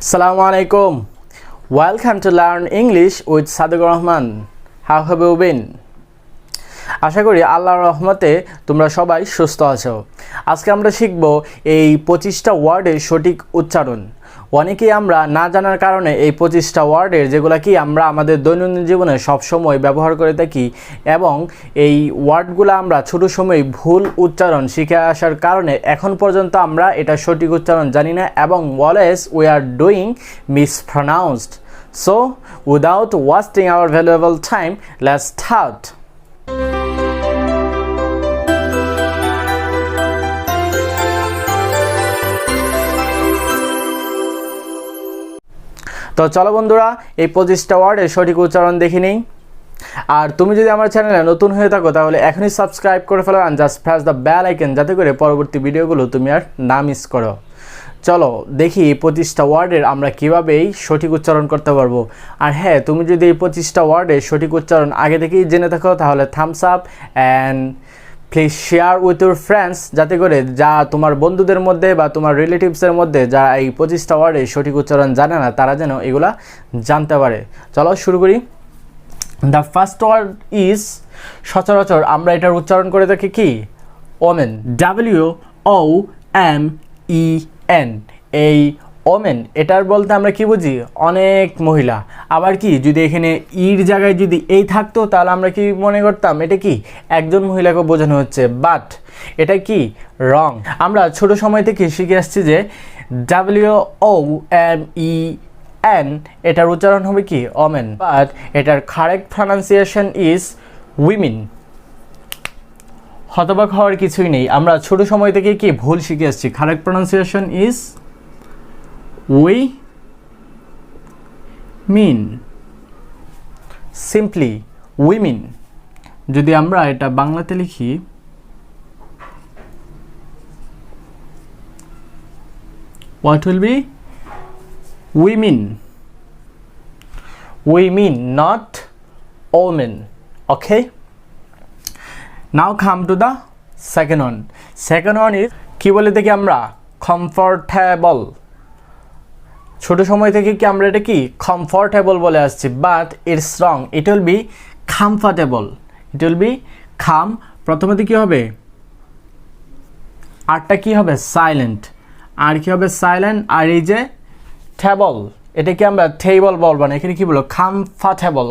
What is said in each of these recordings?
Assalamu alaikum. Welcome to Learn English with Sadiq Rahman. How have you been? আশা করি আল্লাহর রহমতে তোমরা সবাই সুস্থ আছো। আজকে আমরা শিখব এই 25টা ওয়ার্ডের সঠিক উচ্চারণ। অনেকেই আমরা না জানার কারণে এই 25টা ওয়ার্ডের যেগুলো কি আমরা আমাদের দৈনন্দিন জীবনে সব সময় ব্যবহার করে থাকি এবং এই ওয়ার্ডগুলো আমরা ছোট সময় ভুল উচ্চারণ শিখে আসার কারণে এখন পর্যন্ত আমরা এটা সঠিক উচ্চারণ জানি না এবং always we are doing mispronounced. So without wasting our valuable time, let's start. তো চলো বন্ধুরা, এই 25টা ওয়ার্ডের সঠিক উচ্চারণ দেখে নিই। আর তুমি যদি আমার চ্যানেলে নতুন হয়ে থাকো তাহলে এখনই সাবস্ক্রাইব করে ফেলো and just press the bell icon যাতে করে পরবর্তী ভিডিওগুলো তুমি আর না মিস করো। চলো দেখি এই 25টা ওয়ার্ডের আমরা কীভাবেই সঠিক উচ্চারণ করতে পারবো। আর হ্যাঁ, তুমি যদি এই 25টা ওয়ার্ডের সঠিক উচ্চারণ আগে থেকেই জেনে থাকো তাহলে thumbs up and please share with your friends, যাতে করে যা তোমার বন্ধুদের মধ্যে বা তোমার রিলেটিভসের মধ্যে যারা এই 25টা ওয়ার্ডের সঠিক উচ্চারণ জানে না তারা যেন এগুলা জানতে পারে। চলো শুরু করি। দ্য ফার্স্ট ওয়ার্ড ইজ, সচরাচর আমরা এটার উচ্চারণ করে থাকি কি? ওমেন। WOMEN। এই ওমেন এটার বলতে আমরা কি বুঝি? অনেক মহিলা। আবার কি যদি এখানে ইর জায়গায় যদি এই থাকতো তাহলে আমরা কি মনে করতাম এটা কি একজন মহিলাকে বোঝানো হচ্ছে, বাট এটা কি রং। আমরা ছোট সময় থেকে শিখে আসছি যে WOMEN এটার উচ্চারণ হবে কি? ওমেন। বাট এটার কারেক্ট প্রনাউন্সিয়েশন ইজ উইমেন। হতবাক হওয়ার কিছুই নেই, আমরা ছোট সময় থেকে কি ভুল শিখে আসছি। Correct pronunciation is we mean, simply women। যদি আমরা এটা বাংলাতে লিখি, what will be? women, not women. Okay, now come to the second one is কি বলে দেখি আমরা? comfortable। ছোট সময় থেকে কি আমরা এটা কি কমফর্টেবল বলে আসছি, but it's wrong. It will B comfortable. প্রথমে কি হবে? আরটা কি হবে? সাইলেন্ট। আর কি হবে? সাইলেন্ট। আর এই যে টেবল, এটা কি আমরা টেবল বলবো না, এখানে কি বলবো? Comfortable,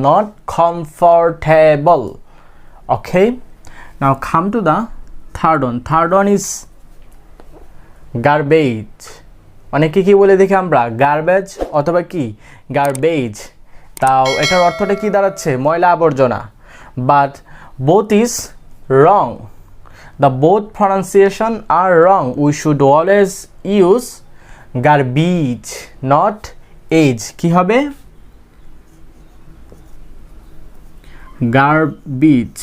not comfortable. Okay, now come to the third one is garbage. অনেকে কি বলে দেখি আমরা? গার্বেজ অথবা কি গার্বেজ। তাও এটার অর্থটা কি দাঁড়াচ্ছে? ময়লা আবর্জনা। But both is wrong. The both pronunciation are wrong. We should always use garbage, not age. কি হবে? গার্বেজ।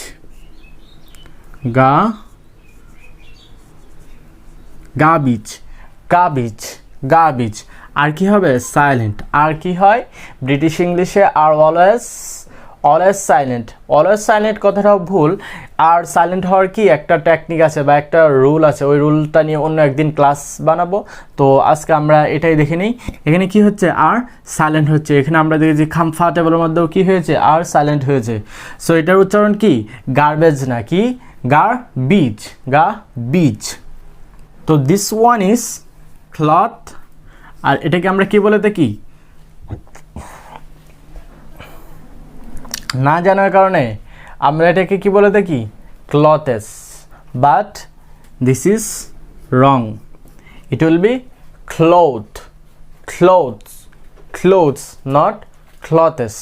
গার্বেজ। আর কি হবে? সাইলেন্ট। আর কি হয় ব্রিটিশ ইংলিশে? আর অলওয়েজ সাইলেন্ট কথাটাও ভুল। আর সাইলেন্ট হওয়ার কি একটা টেকনিক আছে বা একটা রুল আছে, ওই রুলটা নিয়ে অন্য একদিন ক্লাস বানাবো। তো আজকে আমরা এটাই দেখে নিই। এখানে কি হচ্ছে? আর সাইলেন্ট হচ্ছে। এখানে আমরা দেখেছি কমফর্টেবলের মধ্যেও কি হয়েছে? আর সাইলেন্ট হয়েছে। সো এটার উচ্চারণ কি? গার্বেজ না, কি গার্বেজ। তো দিস ওয়ান ইজ ক্লথ। আর এটাকে আমরা কি বলে থাকি? না জানার কারণে আমরা এটাকে কি বলে থাকি? Clothes. But this is wrong. It will be clothes, not clothes.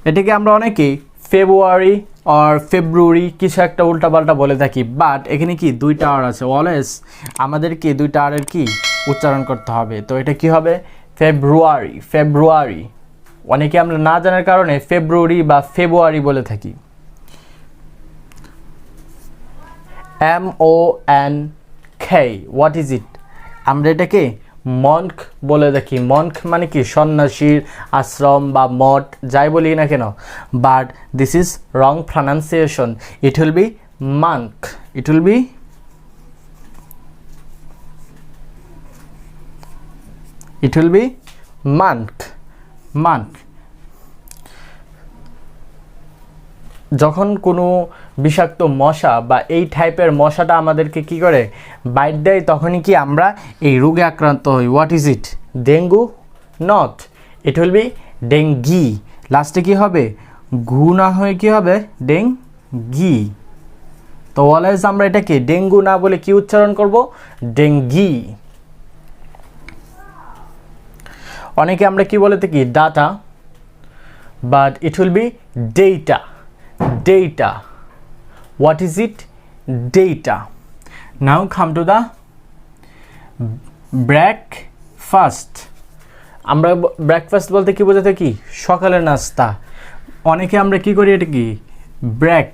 এটাকে আমরা অনেকেই ফেব্রুয়ারি কিছু একটা উল্টাপাল্টা বলে থাকি। বাট এখানে কি দুইটা আর আছে। অলওয়েজ আমাদেরকে দুইটা আরের কি উচ্চারণ করতে হবে। তো এটা কি হবে? ফেব্রুয়ারি। অনেকে আমরা না জানার কারণে ফেব্রুয়ারি বা ফেব্রুয়ারি বলে থাকি। MONK, হোয়াট ইজ ইট? আমরা এটাকে মঙ্ক বলে দেখি। মঙ্ক মানে কি? সন্ন্যাসীর আশ্রম বা মঠ, যাই বলি না কেন। But this is wrong pronunciation. It will B monk. It will be month. Month. যখন কোনো বিষাক্ত মশা বা এই টাইপের মশাটা আমাদেরকে কি করে বাইট দেয় তখনই কি আমরা এই রোগে আক্রান্ত হই। What is it? Dengue? Not, it will B dengue. লাস্টে কি হবে? ঘু না হয়ে কি হবে? ডেঙ্গি। তো অলওয়েজ আমরা এটাকে ডেঙ্গু না বলে কি উচ্চারণ করব? ডেঙ্গি। অনেকে আমরা কি বলে থাকি? Data, but it will B data. Data. What is it? Data. Now come to the breakfast. আমরা ব্রেকফাস্ট বলতে কি বোঝাতে কি? সকালের নাস্তা। অনেকে আমরা কি করি এটা কি? ব্রেক,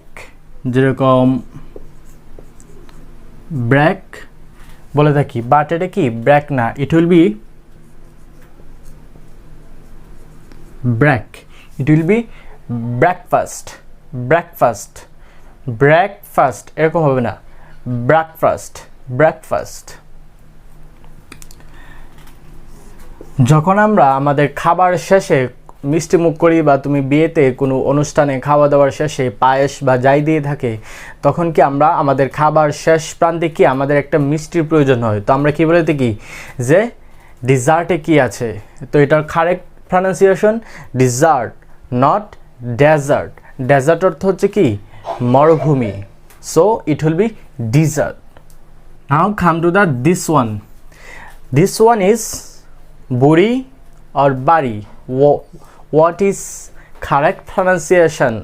যেরকম ব্রেক বলে থাকি, বাট এটা কি? ব্রেক না, it will be break. It will be breakfast. Breakfast, breakfast এরকম হবে না, ব্রেকফাস্ট, ব্রেকফাস্ট। যখন আমরা আমাদের খাবার শেষে মিষ্টি মুখ করি বা তুমি বিয়েতে কোনো অনুষ্ঠানে খাওয়া দাওয়ার শেষে পায়েস বা যাই দিয়ে থাকে, তখন কি আমরা আমাদের খাবার শেষ প্রান্তে কি আমাদের একটা মিষ্টির প্রয়োজন হয়। তো আমরা কি বলে থাকি যে ডিজার্টে কি আছে? তো এটার correct pronunciation dessert, not desert. Desert অর্থ হচ্ছে কি? মরুভূমি। So it will be dessert. Now come to the this one. This one is bury or berry. What is correct pronunciation?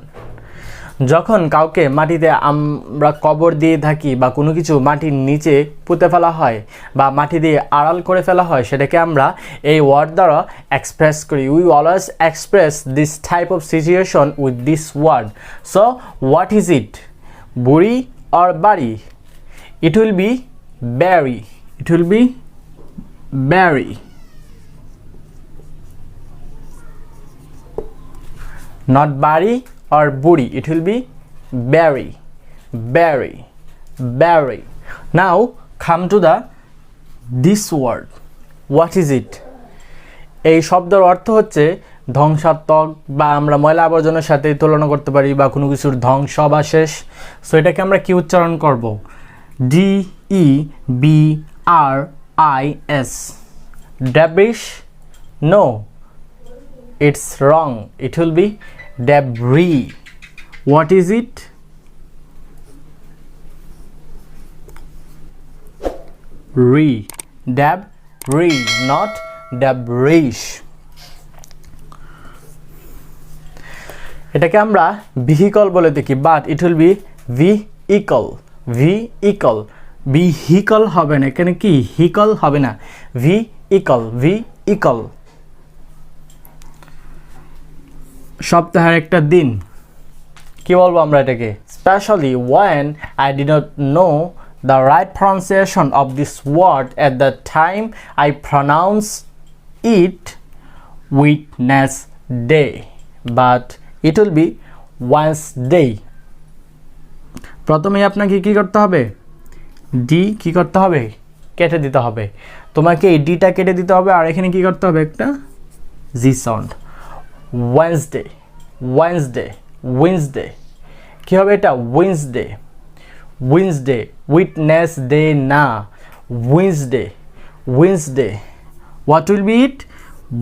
যখন কাউকে মাটিতে আমরা কবর দিয়ে থাকি বা কোনো কিছু মাটির নিচে পুঁতে ফেলা হয় বা মাটি দিয়ে আড়াল করে ফেলা হয়, সেটাকে আমরা এই ওয়ার্ড দ্বারা এক্সপ্রেস করি। We always express this type of situation with this word. So what is it? Bury or berry? It will be bury. It will be bury. Not bury or bury, it will be bury, bury, bury. Now come to the this word. What is it? এই শব্দের অর্থ হচ্ছে ধ্বংসাত্মক, বা আমরা ময়লা আবর্জনার সাথে তুলনা করতে পারি, বা কোনো কিছুর ধ্বংস বা শেষ। সো এটাকে আমরা কি উচ্চারণ করব? DEBRIS. Debris? No, it's wrong. It will be debris. What is it? Debris, not debris. এটাকে আমরা vehicle বলে থাকি, but it will B vehicle. vehicle, vehicle হবে না, এখানে কি হিকল হবে না, vehicle, vehicle। সপ্তাহের একটা দিন কি বলবো আমরা এটাকে? Especially when I did not know the right pronunciation of this word at the time I pronounce it Wednesday, but it will be Wednesday. প্রথমে আপনাকে কি করতে হবে? ডি কি করতে হবে? কেটে দিতে হবে। তোমাকে এই ডিটা কেটে দিতে হবে, আর এখানে কি করতে হবে? একটা G sound. Wednesday, Wednesday, Wednesday. কি হবে এটা? ওয়েডনেসডে, ওয়েডনেসডে, উইটনেসডে না, Wednesday, Wednesday. What will be it?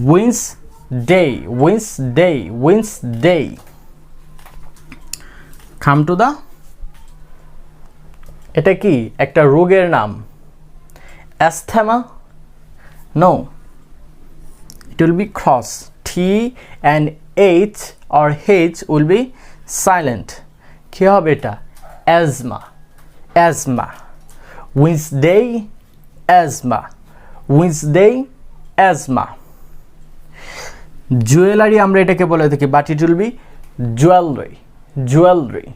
Wednesday, Wednesday, Wednesday. Come to the, এটা কি একটা রোগের নাম? Asthma? No, it will be cross. T and H or H will be silent. কি হবে এটা? asthma, asthma. Wednesday, asthma, Wednesday, asthma. Jewellery আমরা এটাকে বলে থাকি, but it will be jewelry, jewelry,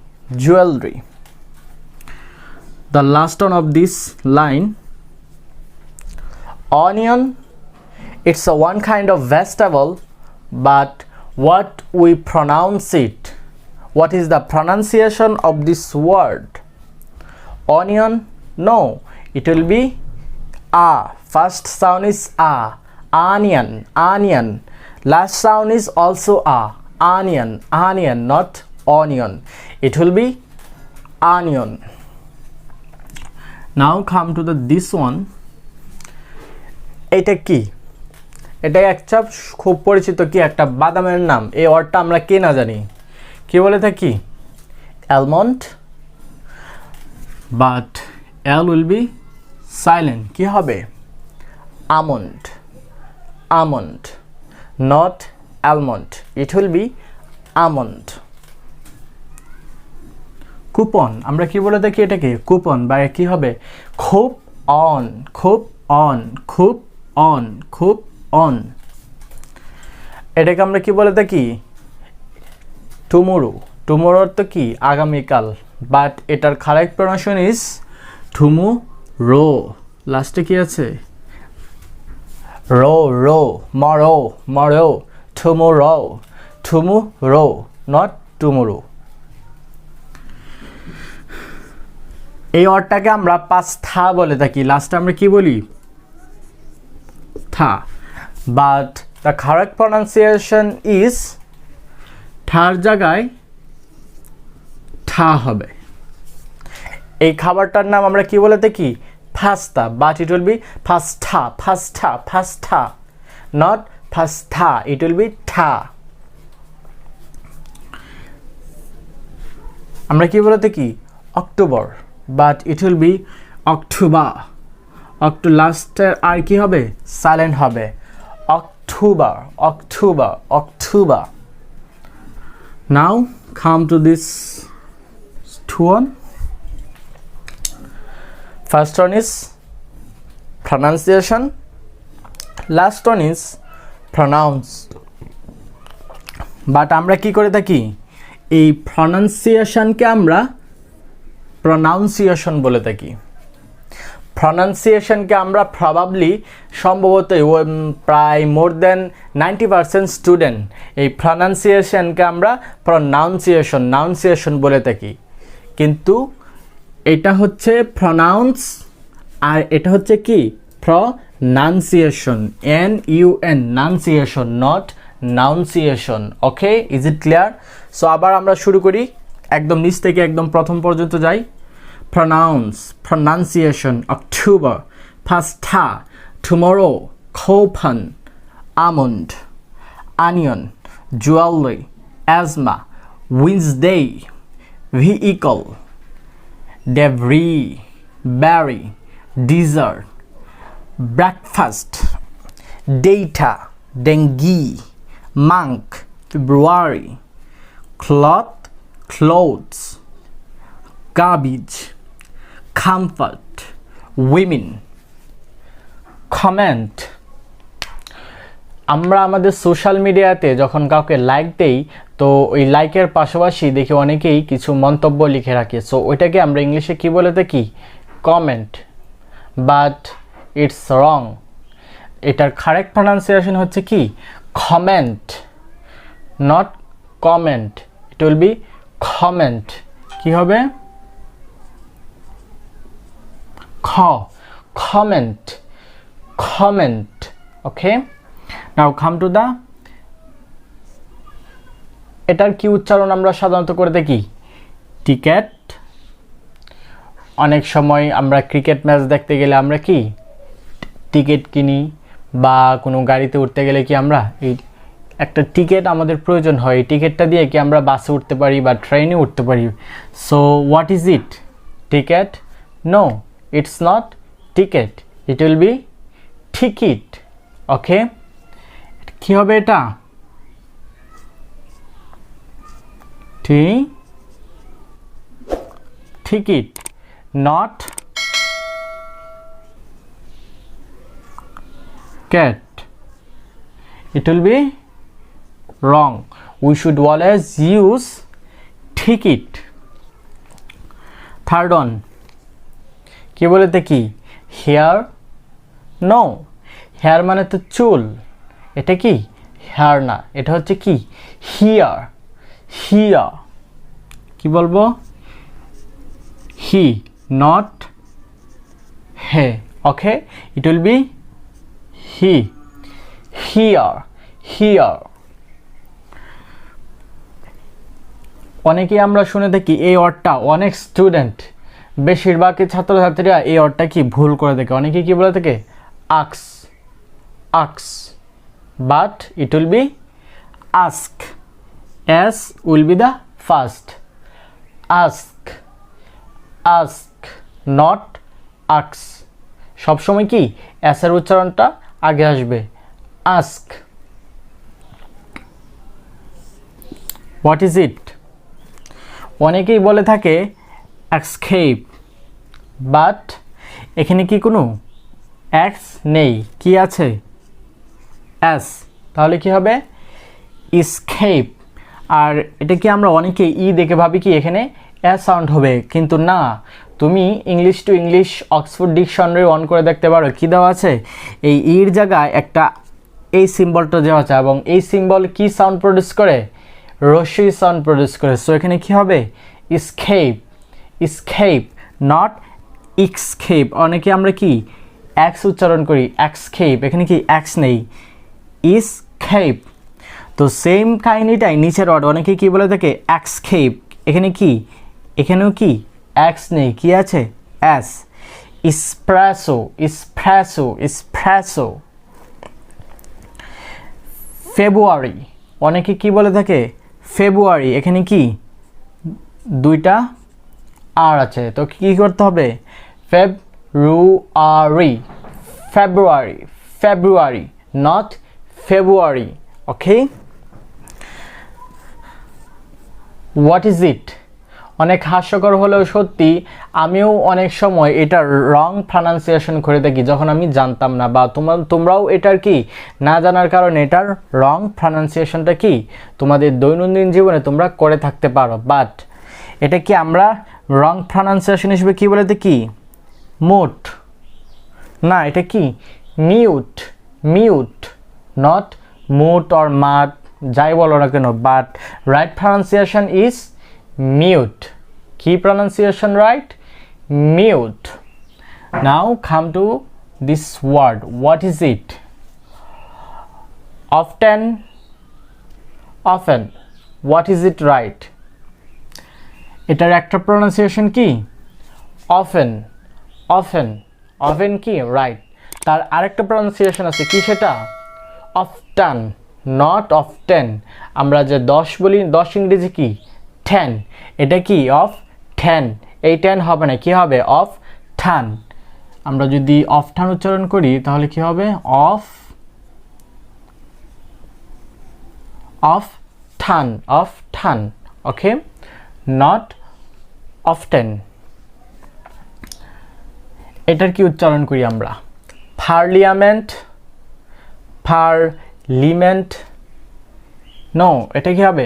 jewelry. The last one of this line, onion. It's a one kind of vegetable, but what we pronounce it? What is the pronunciation of this word? Onion? No, it will be a. First sound is a. onion, onion. Last sound is also a. Onion, onion, not onion. It will be onion. Now come to this one. এটা কি? এটা একটা খুব পরিচিত কি একটা বাদামের নাম। এই ওয়ার্ডটা আমরা কে না জানি, কি বলে থাকি? almond, but L will be silent. কি হবে? almond, almond, not almond. It will be almond. Coupon, আমরা কি বলে থাকি এটাকে? কুপন বা কি হবে? খুব অন, খুব অন, খুব অন, খুব অন। এটাকে আমরা কি বলে থাকি? টুমোরো। টুমোরোর তো কি? আগামীকাল, বাট এটার কারেক্ট প্রনাউন্সিয়েশন ইজ টুমোরো। লাস্টে কি আছে? Row, row, morrow, morrow, tomorrow, tomorrow, not tomorrow. এই ওয়ার্ডটাকে আমরা পাস্থা বলে থাকি। লাস্টে আমরা কি বলি? থা, but the correct pronunciation is ঠার জায়গায় ঠা হবে। এই খাবারটার নাম আমরা কি বলে থাকি? Pasta, but it will be pasta, pasta, pasta, not pasta, it will be ঠা। আমরা কি বলে থাকি? October, but it will be October. লাস্টের আর কি হবে? সাইলেন্ট হবে। October, October, October. Now come to this two one. First one is pronunciation, last one is pronounce. But আমরা কি করে থাকি? এই প্রনাউন্সিয়েশনকে আমরা প্রনাউন্সিয়েশন বলে থাকি। প্রনাউন্সিয়েশনকে আমরা প্রবাবলি সম্ভবত প্রায় মোর দেন 90% স্টুডেন্ট এই প্রনাউন্সিয়েশনকে আমরা নাউন্সিয়েশন বলে থাকি, কিন্তু এটা হচ্ছে প্রনাউন্স আর এটা হচ্ছে কি? প্রনাউন্সিয়েশন, NUN, নাউন্সিয়েশন, নট নাউন্সিয়েশন। Okay, is it clear? So আবার আমরা শুরু করি, একদম নিচ থেকে একদম প্রথম পর্যন্ত যাই। pronounce, pronunciation, October, pasta, tomorrow, coupon, almond, onion, jewelry, asthma, Wednesday, vehicle, debris, berry, dessert, breakfast, data, dengue, monk, February, cloth, clothes, garbage, comfort, women, comment. আমরা আমাদের সোশ্যাল মিডিয়াতে যখন কাউকে লাইক দেই, তো ওই লাইকের পাশাপাশি দেখি অনেকেই কিছু মন্তব্য লিখে রাখে। সো ওইটাকে আমরা ইংলিশে কি বলে থাকি? Comment, but it's wrong. এটার কারেক্ট প্রনাউন্সিয়েশন হচ্ছে কি? Comment, not comment. It will B comment. কি হবে? comment, comment. Okay, now come to the এটার কি উচ্চারণ আমরা সাধারণত করে দেখি? টিকেট। অনেক সময় আমরা ক্রিকেট ম্যাচ দেখতে গেলে আমরা কি টিকেট কিনি, বা কোনো গাড়িতে উঠতে গেলে কি আমরা এই একটা টিকেট আমাদের প্রয়োজন হয়। এই টিকেটটা দিয়ে কি আমরা বাসে উঠতে পারি বা ট্রেনে উঠতে পারি। So what is it? Ticket? No, it's not ticket, it will be ticket. Okay, কি হবে এটা? ticket, not cat. It will be wrong. We should always use ticket. Third one, কি বলে থাকি? হেয়ার? নো, হেয়ার মানে তো চুল। এটা কি হেয়ার না, এটা হচ্ছে কি হিয়ার। হিয়ার কি বলবো? He, not hey. Okay, it will be he. Here, here. অনেকেই আমরা শুনে থাকি এই ওয়ার্ডটা, অনেক স্টুডেন্ট, বেশিরভাগই ছাত্রছাত্রীরা এই ওয়ার্ডটা কি ভুল করে থাকে। অনেকে কি বলে থাকে ax, ax, but it will be ask, S will be the first, ask, ask, not ax. সবসময় কি এস এর উচ্চারণটা আগে আসবে, আস্ক। হোয়াট ইজ ইট? অনেকেই বলে থাকে এক্সকেপ, বাট এখানে কি কোনো এক্স নেই, কি আছে এস, তাহলে কি হবে ইসকেপ। আর এটা কি আমরা অনেকে ই দেখে ভাবি কি এখানে এস সাউন্ড হবে, কিন্তু না। তুমি English to English Oxford dictionary on করে দেখতে পারো, কি দেওয়া আছে এই ইর জায়গায় একটা এই সিম্বলটা দেওয়া আছে, এবং এই সিম্বল কি সাউন্ড প্রডিউস করে, রস্যই সাউন্ড প্রডিউস করে। সো এখানে কি হবে ইসকেপ, ইসকেপ, নট ইক্সকেপ। অনেকে আমরা কি এক্স উচ্চারণ করি, এক্সকেপ, এখানে কি এক্স নেই, ইসকেপ। তো সেম কাহিনীটাই নিচের ওয়ার্ড, অনেকে কি বলে থাকে এক্সকেপ, এখানে কি, এখানেও কি এক্স নেই, কি আছে এস, ইসপ্রেসো, ইসপ্রেসো, ইসপ্রেসো। ফেব্রুয়ারি, অনেকে কি বলে থাকে ফেব্রুয়ারি, এখানে কি দুইটা আর আছে, তো কি করতে হবে February, February, February, not February. Okay, what is it? অনেক হাস্যকর হলেও সত্যি, আমিও অনেক সময় এটার রং প্রনাউন্সিয়েশন করে থাকি যখন আমি জানতাম না, বা তোমরাও এটার কি না জানার কারণে এটার রং প্রনাউন্সিয়েশনটা কি তোমাদের দৈনন্দিন জীবনে তোমরা করে থাকতে পারো। বাট এটা কি আমরা রং প্রনাউন্সিয়েশন হিসেবে কি বলে থাকি মুট, না এটা কি মিউট, মিউট, নট মুট অর মাট, যাই বলো না কেন, but right pronunciation is mute. Key pronunciation right? Mute. Now come to this word. What is it? Often. Often. What is it right? এটার একটা pronunciation কি often. Often. Often কি right? তার আরেকটা pronunciation আছে কি সেটা often, not often. আমরা যে 10 বলি 10 ইংরেজি কি 10, এটা কি অফ 10, এই 10 হবে না, কি হবে অফ 10। আমরা যদি অফ 10 উচ্চারণ করি তাহলে কি হবে of, of 10, of 10। Okay, not often. এটার কি উচ্চারণ করি আমরা পার্লিয়ামেন্ট, পার্লিমেন্ট, নো এটা কি হবে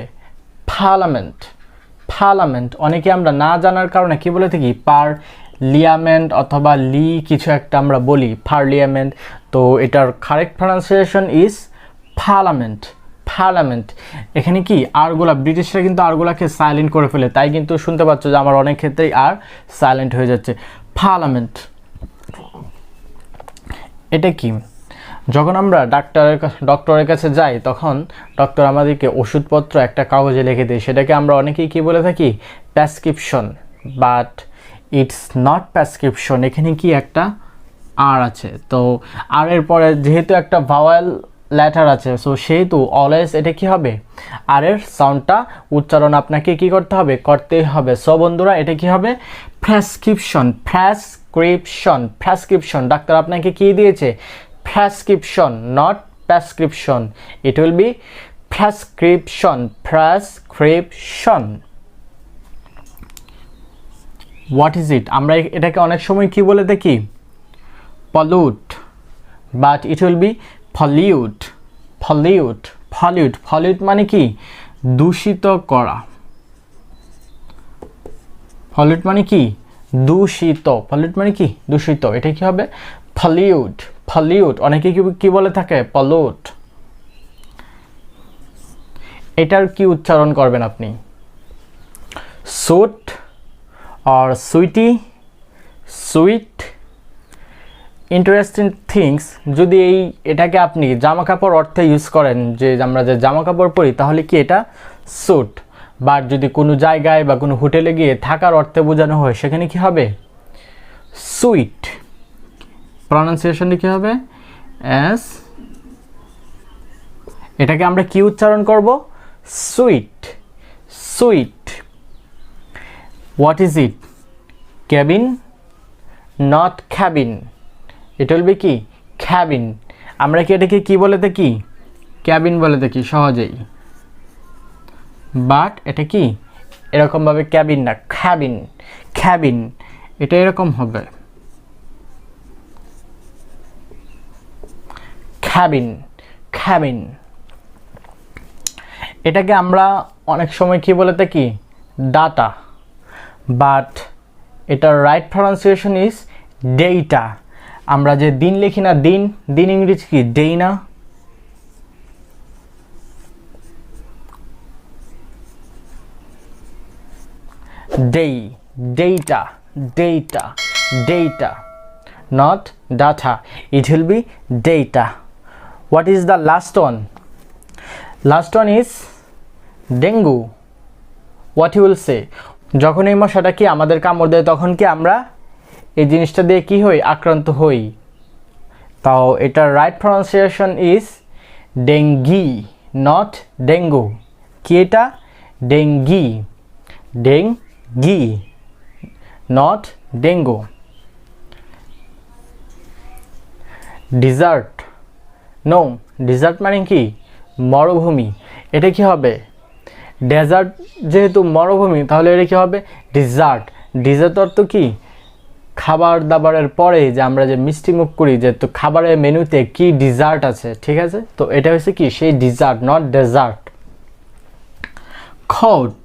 পার্লামেন্ট, পার্লামেন্ট। অনেকে আমরা না জানার কারণে কি বলে থাকি পার্লিয়ামেন্ট অথবা লি কিছু একটা আমরা বলি পার্লিয়ামেন্ট, তো এটার correct pronunciation is parliament, parliament. এখানে কি আরগুলা, ব্রিটিশরা কিন্তু আরগুলাকে সাইলেন্ট করে ফেলে, তাই কিন্তু শুনতে পাচ্ছ যে আমার অনেক ক্ষেত্রেই আর সাইলেন্ট হয়ে যাচ্ছে, পার্লামেন্ট। এটা কি যখন আমরা ডক্টরের কাছে যাই তখন ডক্টর আমাদেরকে ওষুধপত্র একটা কাগজে লিখে দেয়, সেটাকে আমরা অনেকেই কি বলে থাকি prescription, but it's not prescription. এখানে কি একটা আর আছে, তো আর এর পরে যেহেতু একটা ভাওয়েল লেটার আছে, সো সেহেতু অলওয়েজ এটা কি হবে আর এর সাউন্ডটা উচ্চারণ আপনাকে কি করতে হবে, করতেই হবে। সো বন্ধুরা এটা কি হবে প্রেসক্রিপশন, প্রেসক্রিপশন, প্রেসক্রিপশন। ডাক্তার আপনাকে কি দিয়েছে prescription, not prescription. It will be prescription, prescription. What is it? আমরা এটাকে অনেক সময় কি বলে দেখি pollute, but it will be pollute, pollute, pollute, pollute মানে কি দূষিত করা, pollute মানে কি দূষিত, pollute মানে কি দূষিত, এটা কি হবে pollute, pollute। অনেকে কি বলে থাকে pollute। এটার কি উচ্চারণ করবেন আপনি suit or sweetie, sweet, interesting things, যদি এটাকে আপনি জামা কাপড় অর্থে ইউজ করেন, যে আমরা যে জামা কাপড় পরি, তাহলে কি এটা স্যুট। বাট যদি কোনো জায়গায় বা কোনো হোটেলে গিয়ে থাকার অর্থে বোঝানো হয়, সেখানে কি হবে? সুইট। প্রনাউন্সিয়েশনটা কি হবে? এস, এটাকে আমরা কি উচ্চারণ করব? Sweet, sweet. What is it? Cabin, not cabin. এটা বলবে কি? ক্যাবিন। আমরা কি এটাকে কি বলে থাকি? ক্যাবিন বলে থাকি সহজেই। বাট এটা কি এরকমভাবে ক্যাবিন না, ক্যাবিন, ক্যাবিন। এটা এরকম হবে ক্যাবিন, ক্যাবিন। এটাকে আমরা অনেক সময় কি বলে থাকি? ডাটা। বাট এটার রাইট প্রনাউন্সিয়েশন ইজ ডেটা। আমরা যে দিন লিখি না, দিন, দিন ইংরেজি কি? ডে না? Day, data, data, data, not data. It will be data. What is the last one? Last one is dengue. What you will say? যখন এই মশাটা কি আমাদের কামড় দেয়, তখন কি আমরা এই জিনিসটা দিয়ে কি হই? আক্রান্ত হই। তাও এটার right pronunciation is dengue, not dengue. কি এটা? Dengue, dengue, not dengue. Dessert, no, dessert মানে কি? মরুভূমি। এটা কি হবে? ডেজার্ট যেহেতু মরুভূমি, তাহলে এটা কি হবে? ডিজার্ট। ডিজার্ট অর্থ কি? খাবার দাবারের পরে যে আমরা যে মিষ্টি মুখ করি, যে তো খাবারের মেনুতে কি ডিজার্ট আছে, ঠিক আছে? তো এটা হচ্ছে কি? সেই dessert, not desert. Coat,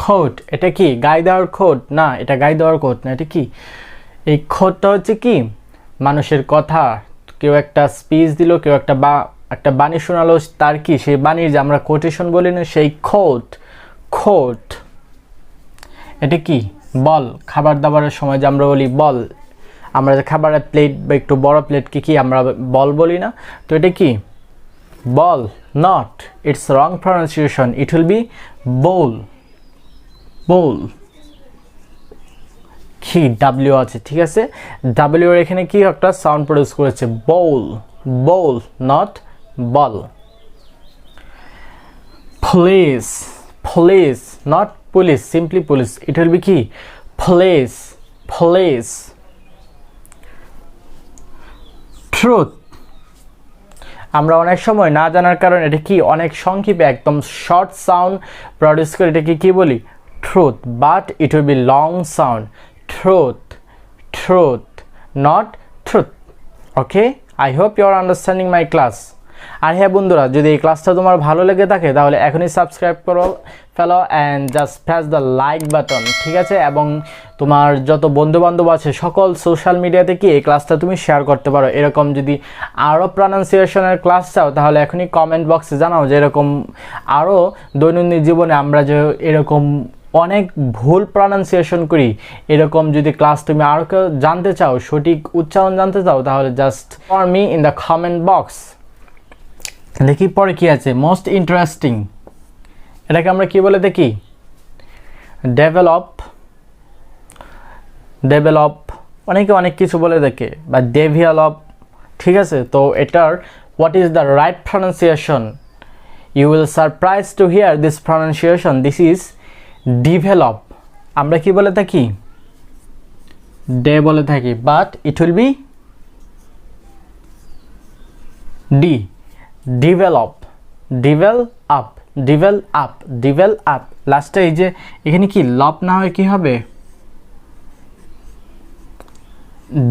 coat. এটা কি গায়ে দেওয়ার কোট? না, এটা গায়ে দেওয়ার কোট না। এটা কি? এই কোটটা হচ্ছে কি? মানুষের কথা, কেউ একটা স্পিচ দিল, কেউ একটা বাণী শোনালো, তার কি সেই বাণীর যে আমরা কোটেশন বলি না, সেই কোট, কোট। এটা কি? বল। খাবার দাবারের সময় যে আমরা বলি বল, আমরা যে খাবারের প্লেট বা একটু বড় প্লেটকে কি আমরা বল বলি না? তো এটা কি? Ball, not. It's wrong pronunciation. It will be bowl, bowl. কি? ডাব্লিউ আছে, ঠিক আছে? ডাব্লিউ এর এখানে কি একটা সাউন্ড প্রডিউস করেছে, bowl, bowl, not ball. Police, police, not police, simply police. It will be কি? Police, police. ট্রুথ। আমরা অনেক সময় না জানার কারণে এটা কি অনেক সংক্ষেপে একদম শর্ট সাউন্ড প্রডিউস করে এটাকে কি বলি? Truth. But it will be long sound. Truth, truth, not truth. Okay, I hope you are understanding my class. আর হ্যাঁ বন্ধুরা, যদি এই ক্লাসটা তোমার ভালো লেগে থাকে, তাহলে এখনই সাবস্ক্রাইব করো ফেলো and just press the like button, ঠিক আছে? এবং তোমার যত বন্ধুবান্ধব আছে সকল সোশ্যাল মিডিয়াতে কি এই ক্লাসটা তুমি শেয়ার করতে পারো। এরকম যদি আরও প্রনাউন্সিয়েশনের ক্লাস চাও, তাহলে এখনই কমেন্ট বক্সে জানাও যে এরকম আরও দৈনন্দিন জীবনে আমরা যে এরকম অনেক ভুল প্রনাউন্সিয়েশন করি, এরকম যদি ক্লাস তুমি আরও কেউ জানতে চাও, সঠিক উচ্চারণ জানতে চাও, তাহলে just for me in the comment box. দেখি পরে কি আছে, মোস্ট ইন্টারেস্টিং। এটাকে আমরা কি বলে দেখি? Develop, develop. অনেকে অনেক কিছু বলে দেখে, বা ডেভেলপ, ঠিক আছে? তো এটার what is the right pronunciation? You will surprise to hear this pronunciation. This is develop. আমরা কি বলে থাকি? ডে বলে থাকি, but it will be D. Develop, develop, develop, develop. লাস্টে এই যে এখানে কি লপ না হয় কি হবে?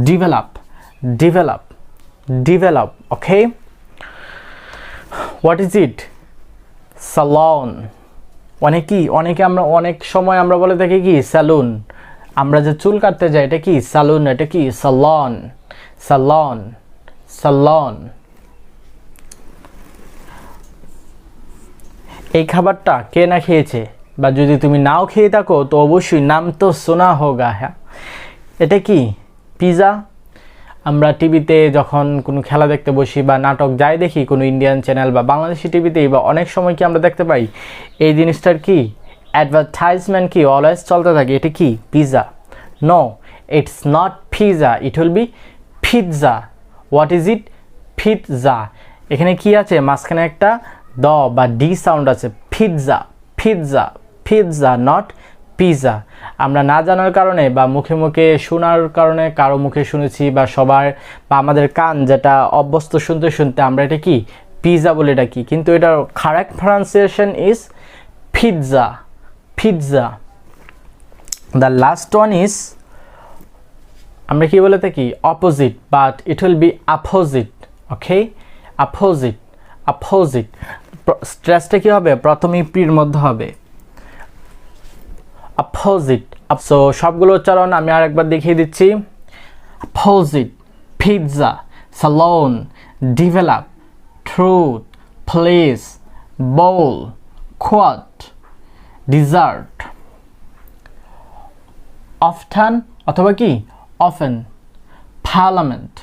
Develop, develop, develop. Okay, what is it? Salon. অনেকে আমরা অনেক সময় আমরা বলে থাকি কি? স্যালুন। আমরা যে চুল কাটতে যাই, এটা কি? স্যালুন। এটা কি? সালন, সালন, সালন। এই খাবারটা কে না খেয়েছে, বা যদি তুমি নাও খেয়ে থাকো তো অবশ্যই নাম তো শোনা হোগা। হ্যাঁ, এটা কি? পিজা। আমরা টিভিতে যখন কোনো খেলা দেখতে বসি বা নাটক যাই দেখি কোনো ইন্ডিয়ান চ্যানেল বা বাংলাদেশি টিভিতেই বা অনেক সময় কি আমরা দেখতে পাই এই জিনিসটার কি অ্যাডভার্টাইজমেন্ট কি অলওয়েজ চলতে থাকে, এটা কি pizza? No, it's not pizza, it will be pizza. What is it? Pizza. এখানে কি আছে? মাঝখানে একটা দ বা ডি সাউন্ড আছে। Pizza, pizza, pizza, not pizza. আমরা না জানার কারণে বা মুখে মুখে শোনার কারণে, কারো মুখে শুনেছি বা সবার বা আমাদের কান যেটা অভ্যস্ত শুনতে শুনতে আমরা এটা কি পিৎজা বলে ডাকি, কিন্তু এটার correct pronunciation is pizza, pizza. The last one is আমরা কি বলে থাকি opposite, but it will B opposite. Okay, opposite, opposite. স্ট্রেসটা কি হবে? প্রথমে পির মধ্যে হবে অপোজিট। সো সবগুলো উচ্চারণ আমি আরেকবার দেখিয়ে দিচ্ছি। Opposite, pizza, salon, develop, truth, place, bowl, quote, dessert, often অথবা কি often, parliament,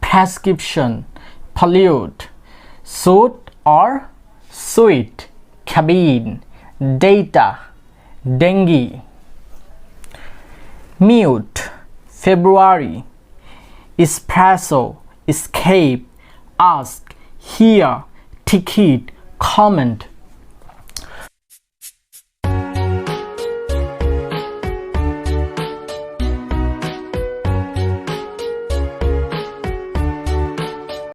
prescription, pollute, suit or sweet, cabin, data, dengue, mute, February, espresso, escape, ask, hear, ticket, comment,